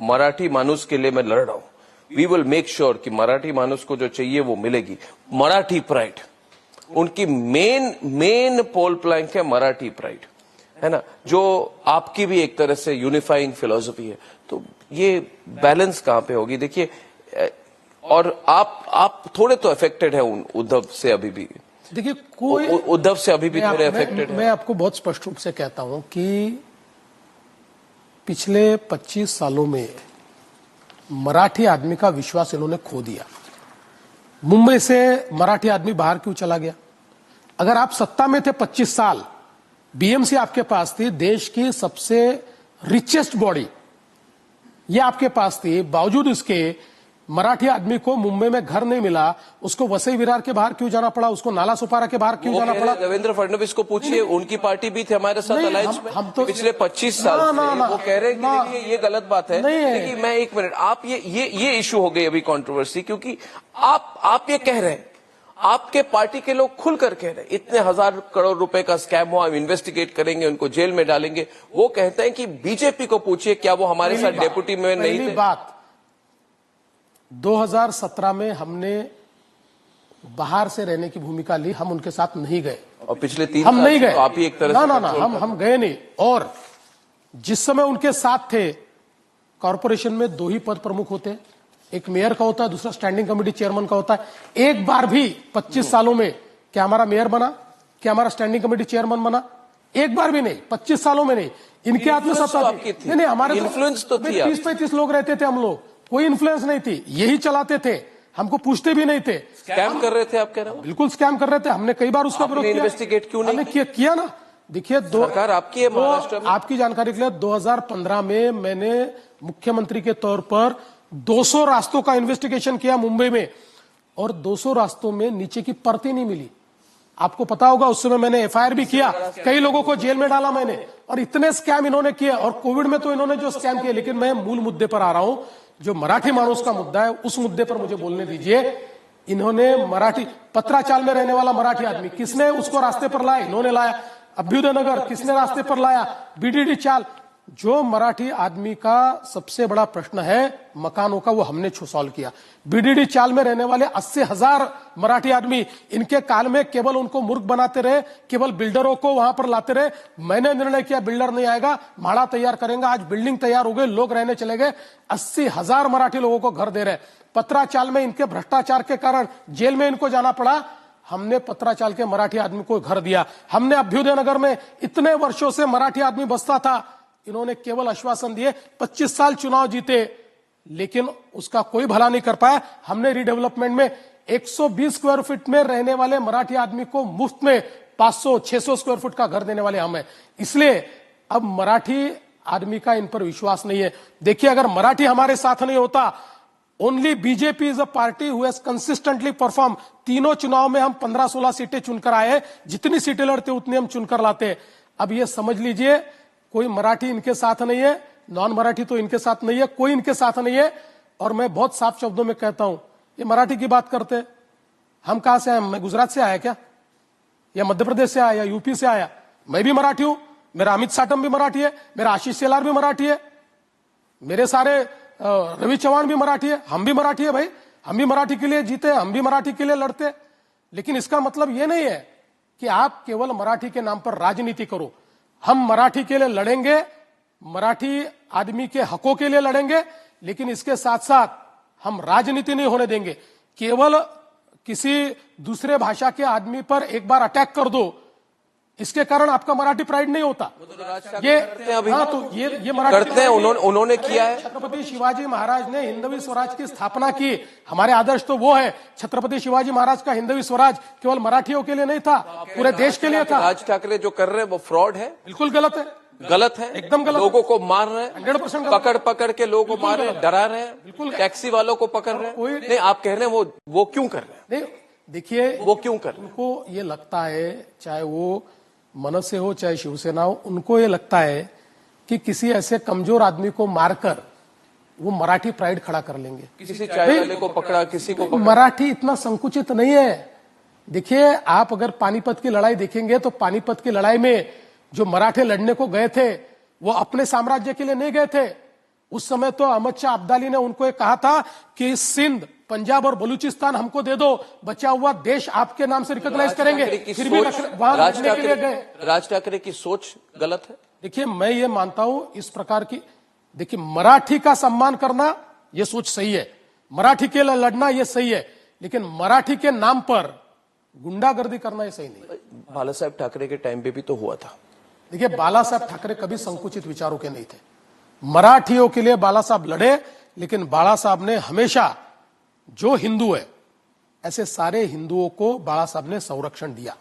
मराठी मानुस के लिए मैं लड़ रहा हूं। वी विल मेक श्योर कि मराठी मानुस को जो चाहिए वो मिलेगी। मराठी प्राइड उनकी मेन पोल प्लैंक है, मराठी प्राइड है ना, जो आपकी भी एक तरह से यूनिफाइंग फिलॉसफी है। तो ये बैलेंस कहां पे होगी? देखिए, और आप थोड़े तो अफेक्टेड है उद्धव से अभी भी। देखिए, कोई उद्धव से अभी भी थोड़े अफेक्टेड है। मैं आपको बहुत स्पष्ट रूप से कहता हूं कि पिछले 25 सालों में मराठी आदमी का विश्वास इन्होंने खो दिया। मुंबई से मराठी आदमी बाहर क्यों चला गया? अगर आप सत्ता में थे 25 साल, बीएमसी आपके पास थी, देश की सबसे रिचेस्ट बॉडी ये आपके पास थी, बावजूद इसके मराठी आदमी को मुंबई में घर नहीं मिला। उसको वसई विरार के बाहर क्यों जाना पड़ा? उसको नाला सुपारा के बाहर क्यों जाना पड़ा? देवेंद्र फडणवीस को पूछिए, उनकी पार्टी भी थी हमारे साथ अलायंस में। हम तो पिछले 25 साल से वो कह रहे हैं कि ये गलत बात है। देखिए, मैं एक मिनट, आप ये इशू हो गई अभी कंट्रोवर्सी, क्योंकि आप ये कह रहे हैं, आपके पार्टी के लोग खुलकर कह रहे हैं इतने 1000 करोड़ रुपए का स्कैम हुआ, हम इन्वेस्टिगेट करेंगे, उनको जेल में डालेंगे। वो कहते हैं कि बीजेपी को पूछिए, क्या वो हमारे साथ डेप्यूटी में नहीं थे? बात 2017 में हमने बाहर से रहने की भूमिका ली, हम उनके साथ नहीं गए। और पिछले 3 हम नहीं गए, तो आप ही एक तरह ना हम गए नहीं। और जिस समय उनके साथ थे, कॉर्पोरेशन में 2 ही पद प्रमुख होते हैं, एक मेयर का होता है, दूसरा स्टैंडिंग कमेटी चेयरमैन का होता है। एक बार भी 25 सालों में क्या हमारा मेयर बना, क्या हमारा स्टैंडिंग कमेटी चेयरमैन बना? एक बार भी नहीं, 25 सालों में नहीं। इनके हाथ में सत्ता थी, नहीं हमारे इन्फ्लुएंस तो थी। 30-35 लोग रहते थे हम लोग, कोई इन्फ्लुएंस नहीं थी, यही चलाते थे, हमको पूछते भी नहीं थे। स्कैम कर रहे थे आप कह रहे हो? बिल्कुल स्कैम कर रहे थे, हमने कई बार उसका विरोध किया। इन्वेस्टिगेट क्यों नहीं किया ना? देखिए, सरकार आपकी है महाराष्ट्र में। आपकी जानकारी के लिए 2015 में मैंने मुख्यमंत्री के तौर पर 200 रास्तों का इन्वेस्टिगेशन किया मुंबई में, और 200 रास्तों में नीचे की परत ही नहीं मिली। आपको पता होगा, उस समय मैंने एफआईआर भी किया, कई लोगों को जेल में डाला मैंने, और इतने स्कैम इन्होंने किए। और कोविड में तो इन्होंने जो स्कैम किए। लेकिन मैं मूल मुद्दे पर आ रहा हूं, जो मराठी मानुस का मुद्दा है, उस मुद्दे पर मुझे बोलने दीजिए। इन्होंने मराठी पत्राचाल में रहने वाला मराठी आदमी, किसने उसको रास्ते पर लाया? इन्होंने लाया। अभ्युदय नगर किसने रास्ते पर लाया? बीडीडी चाल। जो मराठी आदमी का सबसे बड़ा प्रश्न है मकानों का, वो हमने सॉल्व किया। बीडीडी चाल में रहने वाले 80,000 मराठी आदमी, इनके काल में केवल उनको मूर्ख बनाते रहे, केवल बिल्डरों को वहां पर लाते रहे। मैंने निर्णय किया बिल्डर नहीं आएगा, माड़ा तैयार करेंगे। आज बिल्डिंग तैयार हो गई, लोग रहने चले गए। 80,000 मराठी लोगों को घर दे रहे। पत्राचाल में इनके भ्रष्टाचार के कारण जेल में इनको जाना पड़ा, हमने पत्राचाल के मराठी आदमी को घर दिया। हमने अभ्युदय नगर में इतने वर्षों से मराठी आदमी बसता था, इन्होंने केवल आश्वासन दिए, 25 साल चुनाव जीते, लेकिन उसका कोई भला नहीं कर पाया। हमने रीडेवलपमेंट में 120 स्क्वायर फीट में रहने वाले मराठी आदमी को मुफ्त में 500-600 स्क्वायर फीट का घर देने वाले हम हैं। इसलिए अब मराठी आदमी का इन पर विश्वास नहीं है। देखिए, अगर मराठी हमारे साथ नहीं होता, only BJP is a party who has consistently perform. तीनों चुनाव में हम 15-16 सीटें चुनकर आए, जितनी सीटें लड़ते उतनी हम चुनकर लाते। अब ये समझ लीजिए, कोई मराठी इनके साथ नहीं है, नॉन मराठी तो इनके साथ नहीं है, कोई इनके साथ नहीं है। और मैं बहुत साफ शब्दों में कहता हूं, ये मराठी की बात करते हैं, हम कहां से आए? मैं गुजरात से आया क्या, या मध्य प्रदेश से आया, या यूपी से आया? मैं भी मराठी हूं, मेरा अमित साटम भी मराठी है, मेरा आशीष शेलार भी मराठी है, मेरे सारे रवि चौहान भी मराठी है, हम भी मराठी है भाई। हम भी मराठी के लिए जीते, हम भी मराठी के लिए लड़ते। लेकिन इसका मतलब यह नहीं है कि आप केवल मराठी के नाम पर राजनीति करो। हम मराठी के लिए लड़ेंगे, मराठी आदमी के हकों के लिए लड़ेंगे, लेकिन इसके साथ साथ हम राजनीति नहीं होने देंगे। केवल किसी दूसरे भाषा के आदमी पर एक बार अटैक कर दो, इसके कारण आपका मराठी प्राइड नहीं होता। ये हाँ, तो ये मराठी करते हैं, उन्होंने किया है। छत्रपति शिवाजी महाराज ने हिंदवी स्वराज की स्थापना की, हमारे आदर्श तो वो है। छत्रपति शिवाजी महाराज का हिंदवी स्वराज केवल मराठियों के लिए नहीं था, पूरे देश के लिए था। राज ठाकरे जो कर रहे हैं वो फ्रॉड है, बिल्कुल गलत है, गलत है, एकदम गलत। लोगों को मार रहे हैं, 100% पकड़ के लोगों को मार रहे हैं, डरा रहे हैं, बिल्कुल। टैक्सी वालों को पकड़ रहे हैं। नहीं, आप कह रहे हैं वो क्यों कर रहे हैं? नहीं, देखिए, वो क्यों कर रहे हैं? उनको ये लगता है, चाहे वो मनसे हो चाहे शिवसेना हो, उनको ये लगता है कि किसी ऐसे कमजोर आदमी को मारकर वो मराठी प्राइड खड़ा कर लेंगे। किसी चाय वाले को पकड़ा, किसी को पकड़ा। मराठी इतना संकुचित नहीं है। देखिए, आप अगर पानीपत की लड़ाई देखेंगे तो पानीपत की लड़ाई में जो मराठे लड़ने को गए थे, वो अपने साम्राज्य के लिए नहीं गए थे, उस समय तो अहमद शाह अब्दाली ने उनको ये कहा था कि सिंध, पंजाब और बलूचिस्तान हमको दे दो, बचा हुआ देश आपके नाम से रिकॉग्नाइज करेंगे। फिर भी वहां लड़ने के लिए गए। राज ठाकरे की सोच गलत है। देखिए, मैं ये मानता हूं इस प्रकार की, देखिए मराठी का सम्मान करना ये सोच सही है, मराठी के लिए लड़ना ये सही है, लेकिन मराठी के नाम पर गुंडागर्दी करना ये सही नहीं। बाला साहेब ठाकरे के टाइम पे भी तो हुआ था। देखिए, बाला साहब ठाकरे कभी संकुचित विचारों के नहीं थे। मराठियों के लिए बाला साहब लड़े, लेकिन बाला साहब ने हमेशा जो हिंदू है, ऐसे सारे हिंदुओं को बाला साहब ने संरक्षण दिया।